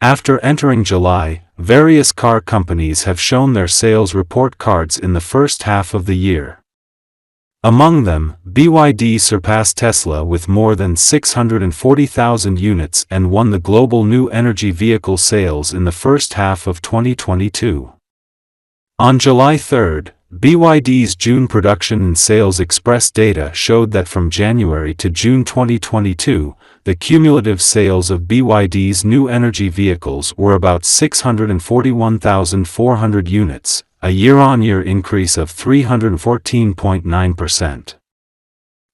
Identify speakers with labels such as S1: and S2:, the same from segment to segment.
S1: After entering July, various car companies have shown their sales report cards in the first half of the year. Among them, BYD surpassed Tesla with more than 640,000 units and won the global new energy vehicle sales in the first half of 2022. On July 3, BYD's June production and sales express data showed that from January to June 2022, the cumulative sales of BYD's new energy vehicles were about 641,400 units, a year-on-year increase of 314.9%.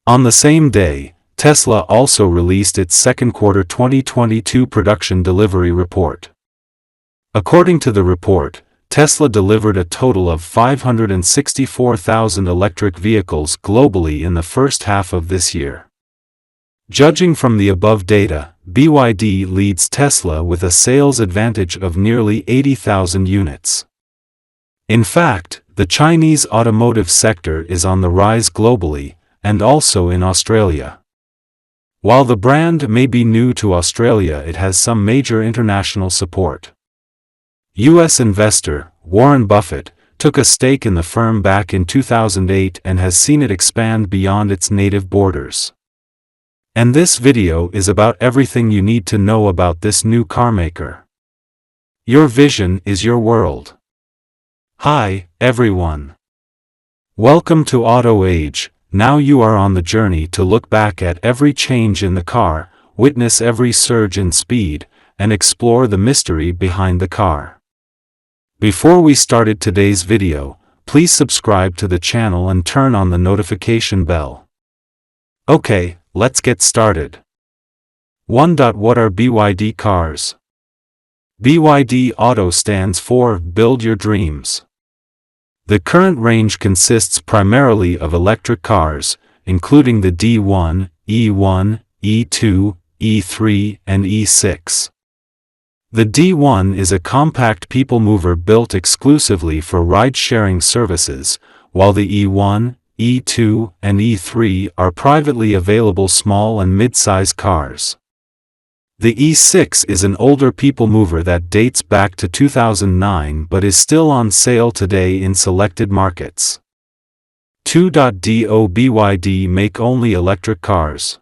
S1: On the same day, Tesla also released its second quarter 2022 production delivery report. According to the report, Tesla delivered a total of 564,000 electric vehicles globally in the first half of this year. Judging from the above data, BYD leads Tesla with a sales advantage of nearly 80,000 units. In fact, the Chinese automotive sector is on the rise globally, and also in Australia. While the brand may be new to Australia, it has some major international support. U.S. investor, Warren Buffett, took a stake in the firm back in 2008 and has seen it expand beyond its native borders. And this video is about everything you need to know about this new carmaker. Your vision is your world. Hi, everyone. Welcome to Auto Age. Now you are on the journey to look back at every change in the car, witness every surge in speed, and explore the mystery behind the car. Before we started today's video, please subscribe to the channel and turn on the notification bell. Okay, let's get started. 1. What are BYD cars? BYD Auto stands for Build Your Dreams. The current range consists primarily of electric cars, including the D1, E1, E2, E3, and E6. The D1 is a compact people mover built exclusively for ride-sharing services, while the E1, E2, and E3 are privately available small and mid-size cars. The E6 is an older people mover that dates back to 2009 but is still on sale today in selected markets. 2. Do BYD make only electric cars?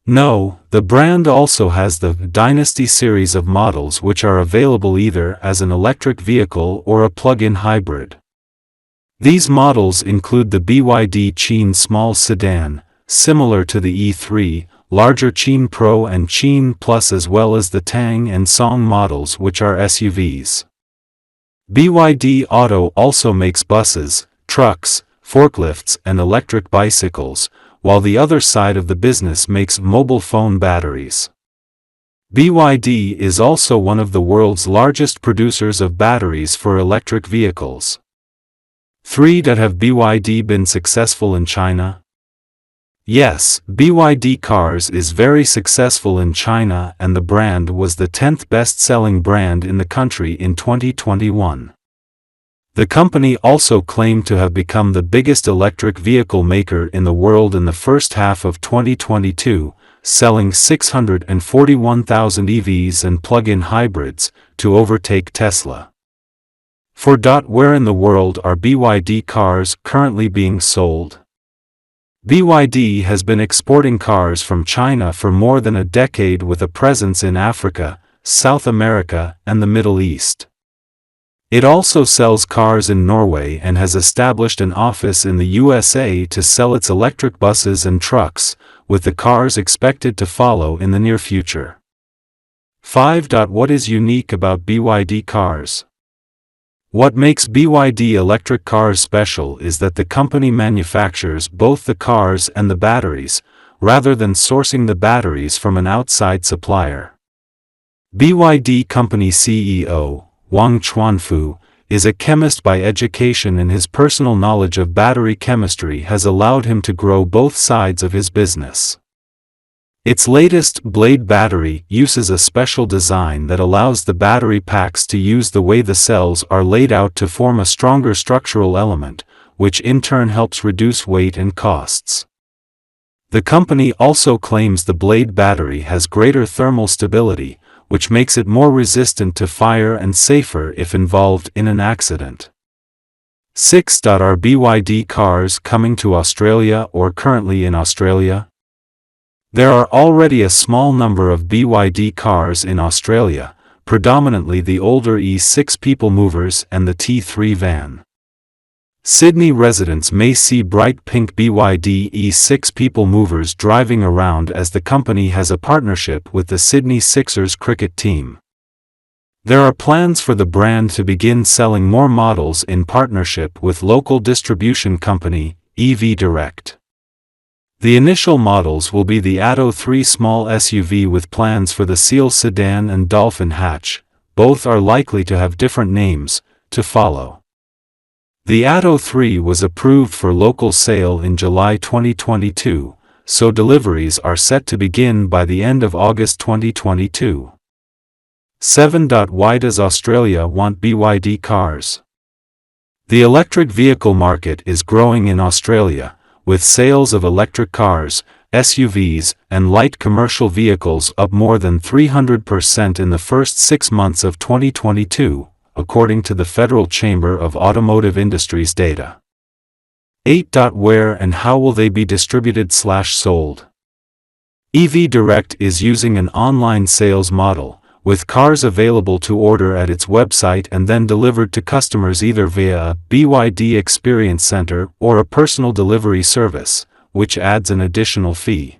S1: No, the brand also has the Dynasty series of models which are available either as an electric vehicle or a plug-in hybrid. These models include the BYD Qin small sedan, similar to the E3, larger Qin Pro and Qin Plus, as well as the Tang and Song models which are SUVs. BYD Auto also makes buses, trucks, forklifts and electric bicycles, while the other side of the business makes mobile phone batteries. BYD is also one of the world's largest producers of batteries for electric vehicles. 3. Have BYD been successful in China? Yes, BYD Cars is very successful in China and the brand was the 10th best-selling brand in the country in 2021. The company also claimed to have become the biggest electric vehicle maker in the world in the first half of 2022, selling 641,000 EVs and plug-in hybrids, to overtake Tesla. 4. Where in the world are BYD cars currently being sold? BYD has been exporting cars from China for more than a decade with a presence in Africa, South America, and the Middle East. It also sells cars in Norway and has established an office in the USA to sell its electric buses and trucks, with the cars expected to follow in the near future. 5. What is unique about BYD cars? What makes BYD electric cars special is that the company manufactures both the cars and the batteries, rather than sourcing the batteries from an outside supplier. BYD company CEO, Wang Chuanfu, is a chemist by education and his personal knowledge of battery chemistry has allowed him to grow both sides of his business. Its latest Blade battery uses a special design that allows the battery packs to use the way the cells are laid out to form a stronger structural element, which in turn helps reduce weight and costs. The company also claims the Blade battery has greater thermal stability, which makes it more resistant to fire and safer if involved in an accident. 6. Are BYD cars coming to Australia or currently in Australia? There are already a small number of BYD cars in Australia, predominantly the older E6 people movers and the T3 van. Sydney residents may see bright pink BYD E6 people movers driving around as the company has a partnership with the Sydney Sixers cricket team. There are plans for the brand to begin selling more models in partnership with local distribution company, EV Direct. The initial models will be the Atto 3 small SUV with plans for the Seal sedan and Dolphin hatch, both are likely to have different names, to follow. The Atto 3 was approved for local sale in July 2022, so deliveries are set to begin by the end of August 2022. 7. Why does Australia want BYD cars? The electric vehicle market is growing in Australia, with sales of electric cars, SUVs, and light commercial vehicles up more than 300% in the first 6 months of 2022, according to the Federal Chamber of Automotive Industries data. 8. Where and how will they be distributed/sold? EV Direct is using an online sales model, with cars available to order at its website and then delivered to customers either via a BYD Experience Center or a personal delivery service, which adds an additional fee.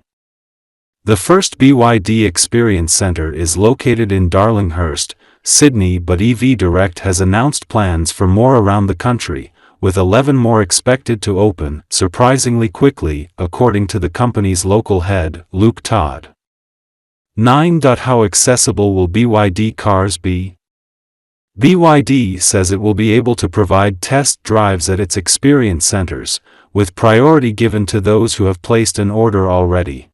S1: The first BYD Experience Center is located in Darlinghurst, Sydney, but EV Direct has announced plans for more around the country, with 11 more expected to open surprisingly quickly, according to the company's local head, Luke Todd. 9. How accessible will BYD cars be? BYD says it will be able to provide test drives at its experience centers, with priority given to those who have placed an order already.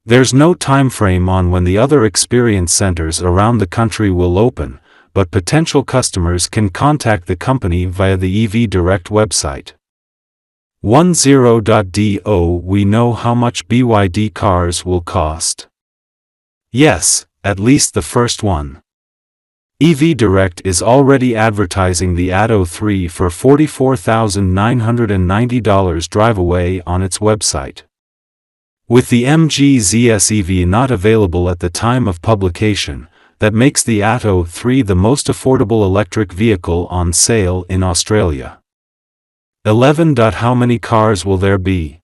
S1: There's no time frame on when the other experience centers around the country will open, but potential customers can contact the company via the EV Direct website. 10. Do we know how much BYD cars will cost? Yes, at least the first one. EV Direct is already advertising the Atto 3 for $44,990 drive away on its website. With the MG ZS EV not available at the time of publication, that makes the Atto 3 the most affordable electric vehicle on sale in Australia. 11. How many cars will there be?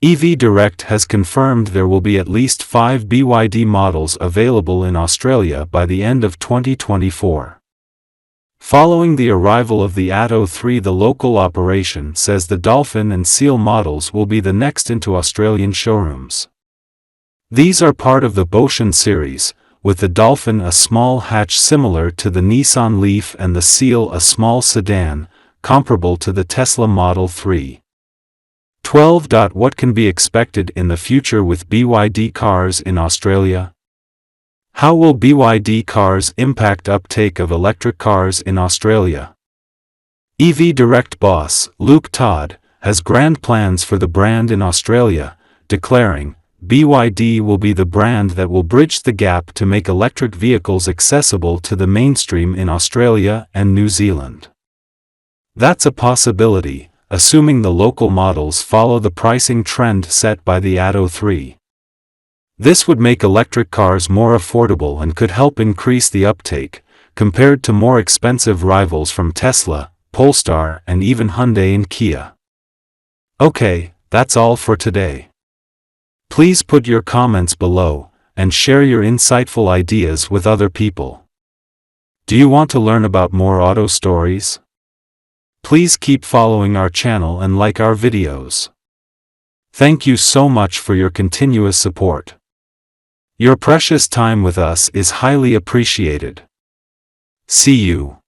S1: EV Direct has confirmed there will be at least 5 BYD models available in Australia by the end of 2024. Following the arrival of the Atto 3, the local operation says the Dolphin and Seal models will be the next into Australian showrooms. These are part of the Boshan series, with the Dolphin a small hatch similar to the Nissan Leaf and the Seal a small sedan, comparable to the Tesla Model 3. 12. What can be expected in the future with BYD cars in Australia? How will BYD cars impact uptake of electric cars in Australia? EV Direct boss, Luke Todd, has grand plans for the brand in Australia, declaring, BYD will be the brand that will bridge the gap to make electric vehicles accessible to the mainstream in Australia and New Zealand. That's a possibility, assuming the local models follow the pricing trend set by the Atto 3. This would make electric cars more affordable and could help increase the uptake, compared to more expensive rivals from Tesla, Polestar, and even Hyundai and Kia. Okay, that's all for today. Please put your comments below, and share your insightful ideas with other people. Do you want to learn about more auto stories? Please keep following our channel and like our videos. Thank you so much for your continuous support. Your precious time with us is highly appreciated. See you.